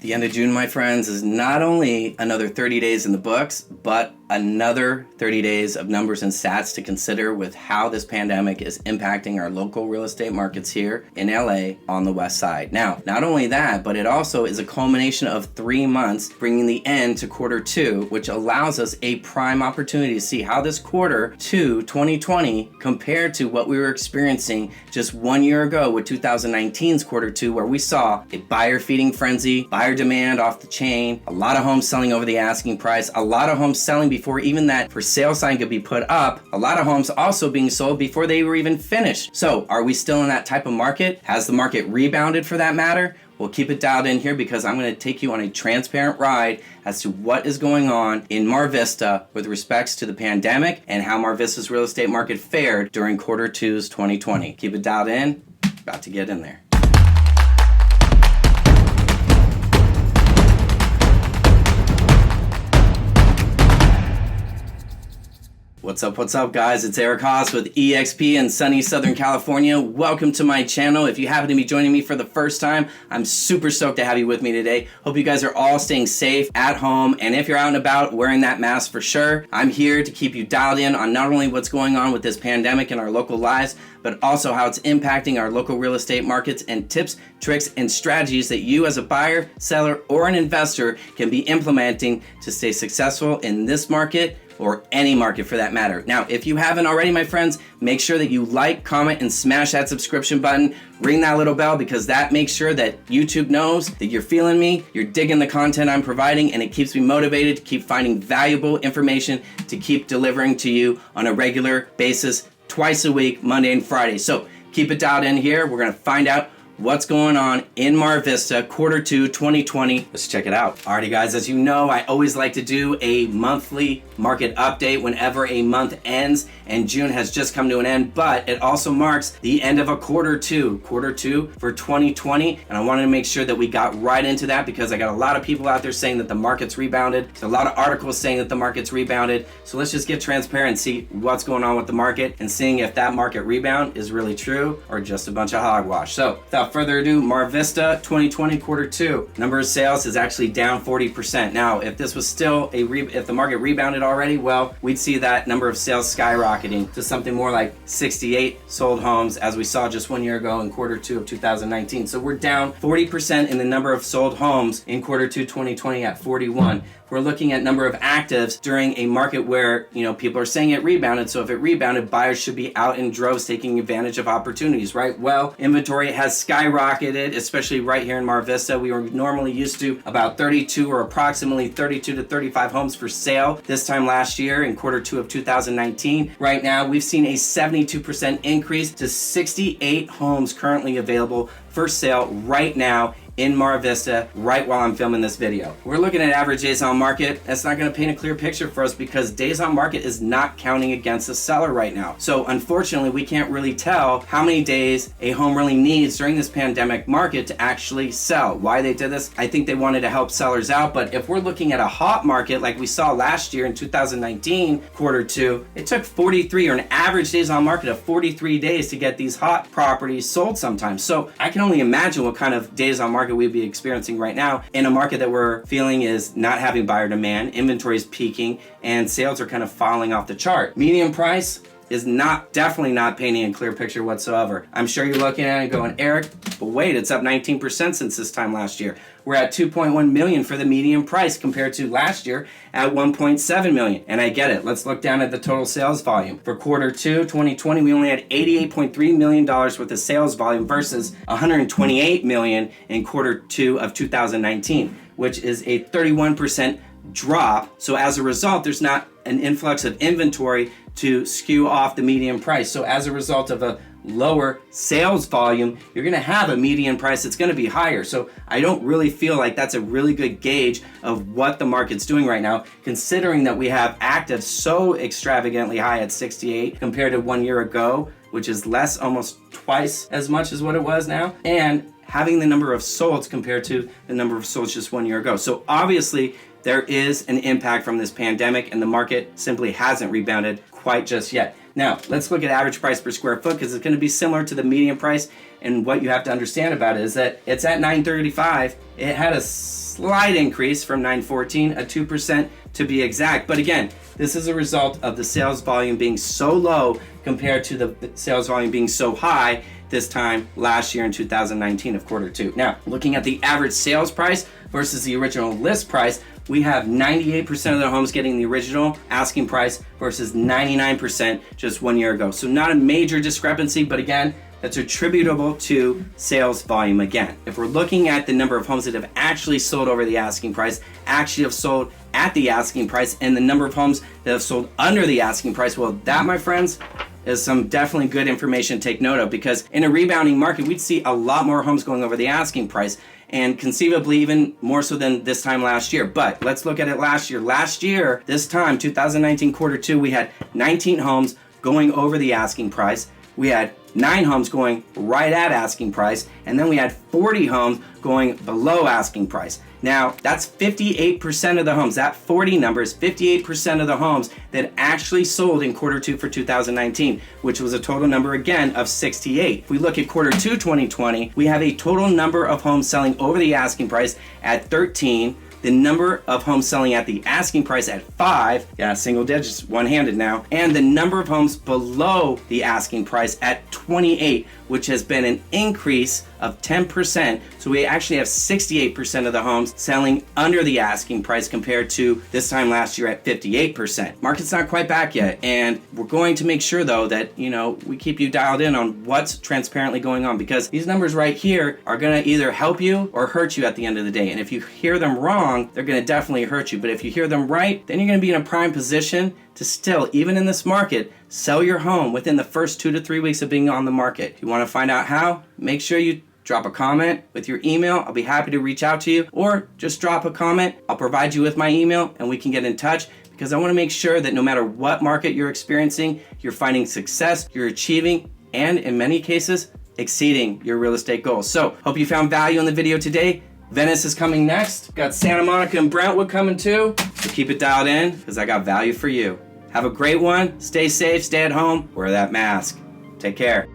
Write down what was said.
The end of June, my friends, is not only another 30 days in the books, but another 30 days of numbers and stats to consider with how this pandemic is impacting our local real estate markets here in LA on the west side. Now, not only that, but it also is a culmination of 3 months, bringing the end to quarter two, which allows us a prime opportunity to see how this quarter two 2020 compared to what we were experiencing just 1 year ago with 2019's quarter two, where we saw a buyer feeding frenzy, buyer demand off the chain, a lot of homes selling over the asking price, a lot of homes selling before even that for sale sign could be put up, a lot of homes also being sold before they were even finished. So are we still in that type of market? Has the market rebounded for that matter? We'll keep it dialed in here because I'm going to take you on a transparent ride as to what is going on in Mar Vista with respects to the pandemic and how Mar Vista's real estate market fared during quarter two's 2020. Keep it dialed in. About to get in there. What's up guys? It's Eric Haas with eXp in sunny Southern California. Welcome to my channel. If you happen to be joining me for the first time, I'm super stoked to have you with me today. Hope you guys are all staying safe at home, and if you're out and about, wearing that mask for sure. I'm here to keep you dialed in on not only what's going on with this pandemic in our local lives, but also how it's impacting our local real estate markets and tips, tricks, and strategies that you as a buyer, seller, or an investor can be implementing to stay successful in this market or any market for that matter. Now, if you haven't already, my friends, make sure that you like, comment, and smash that subscription button. Ring that little bell because that makes sure that YouTube knows that you're feeling me, you're digging the content I'm providing, and it keeps me motivated to keep finding valuable information to keep delivering to you on a regular basis, twice a week, Monday and Friday. So keep it dialed in here. We're gonna find out what's going on in Mar Vista, quarter two, 2020. Let's check it out. Alrighty guys, as you know, I always like to do a monthly market update whenever a month ends, and June has just come to an end, but it also marks the end of a quarter two for 2020, and I wanted to make sure that we got right into that because I got a lot of people out there saying that the market's rebounded. There's a lot of articles saying that the market's rebounded, so let's just get transparent and see what's going on with the market and seeing if that market rebound is really true or just a bunch of hogwash. So without further ado, Mar Vista 2020 quarter two. Number of sales is actually down 40%. Now, if this was still if the market rebounded already, well, we'd see that number of sales skyrocketing to something more like 68 sold homes as we saw just 1 year ago in quarter two of 2019. So we're down 40% in the number of sold homes in quarter two 2020 at 41. We're looking at number of actives during a market where, you know, people are saying it rebounded. So if it rebounded, buyers should be out in droves taking advantage of opportunities, right? Well, inventory has skyrocketed, especially right here in Mar Vista. We were normally used to about 32 or approximately 32 to 35 homes for sale this time last year in quarter two of 2019. Right now, we've seen a 72% increase to 68 homes currently available for sale right now in Mar Vista, right while I'm filming this video. We're looking at average days on market. That's not gonna paint a clear picture for us because days on market is not counting against the seller right now. So unfortunately, we can't really tell how many days a home really needs during this pandemic market to actually sell. Why they did this? I think they wanted to help sellers out, but if we're looking at a hot market like we saw last year in 2019, quarter two, it took 43 or an average days on market of 43 days to get these hot properties sold sometimes. So I can only imagine what kind of days on market we'd be experiencing right now in a market that we're feeling is not having buyer demand, inventory is peaking, and sales are kind of falling off the chart. Median price is definitely not painting a clear picture whatsoever. I'm sure you're looking at it and going, Eric, but wait, it's up 19% since this time last year. We're at 2.1 million for the median price compared to last year at 1.7 million. And I get it. Let's look down at the total sales volume. For quarter two, 2020, we only had $88.3 million worth of sales volume versus $128 million in quarter two of 2019, which is a 31% drop. So as a result, there's not an influx of inventory to skew off the median price. So as a result of a lower sales volume, you're gonna have a median price that's gonna be higher. So I don't really feel like that's a really good gauge of what the market's doing right now, considering that we have active so extravagantly high at 68 compared to 1 year ago, which is less, almost twice as much as what it was now, and having the number of solds compared to the number of solds just 1 year ago. So obviously there is an impact from this pandemic and the market simply hasn't rebounded quite just yet. Now, let's look at average price per square foot because it's going to be similar to the median price. And what you have to understand about it is that it's at $935. It had a slight increase from 914, a 2% to be exact. But again, this is a result of the sales volume being so low compared to the sales volume being so high this time last year in 2019 of quarter two. Now, looking at the average sales price versus the original list price, we have 98% of the homes getting the original asking price versus 99% just 1 year ago. So not a major discrepancy, but again, that's attributable to sales volume again. If we're looking at the number of homes that have actually sold over the asking price, actually have sold at the asking price, and the number of homes that have sold under the asking price, well, that, my friends, is some definitely good information to take note of, because in a rebounding market, we'd see a lot more homes going over the asking price, and conceivably even more so than this time last year. But let's look at it last year. Last year, this time, 2019 quarter two, we had 19 homes going over the asking price. We had 9 homes going right at asking price, and then we had 40 homes going below asking price. Now, that's 58% of the homes. That 40 number is 58% of the homes that actually sold in quarter two for 2019, which was a total number again of 68. If we look at quarter two 2020, we have a total number of homes selling over the asking price at 13. The number of homes selling at the asking price at 5, yeah, single digits, one-handed now, and the number of homes below the asking price at 28, which has been an increase of 10%. So we actually have 68% of the homes selling under the asking price compared to this time last year at 58%. Market's not quite back yet, and we're going to make sure though that, we keep you dialed in on what's transparently going on, because these numbers right here are gonna either help you or hurt you at the end of the day. And if you hear them wrong, they're gonna definitely hurt you. But if you hear them right, then you're gonna be in a prime position to still, even in this market, sell your home within the first 2 to 3 weeks of being on the market. If you want to find out how, make sure you drop a comment with your email. I'll be happy to reach out to you, or just drop a comment. I'll provide you with my email and we can get in touch, because I want to make sure that no matter what market you're experiencing, you're finding success, you're achieving, and in many cases, exceeding your real estate goals. So, hope you found value in the video today. Venice is coming next. Got Santa Monica and Brentwood coming too. So keep it dialed in, because I got value for you. Have a great one. Stay safe, stay at home, wear that mask. Take care.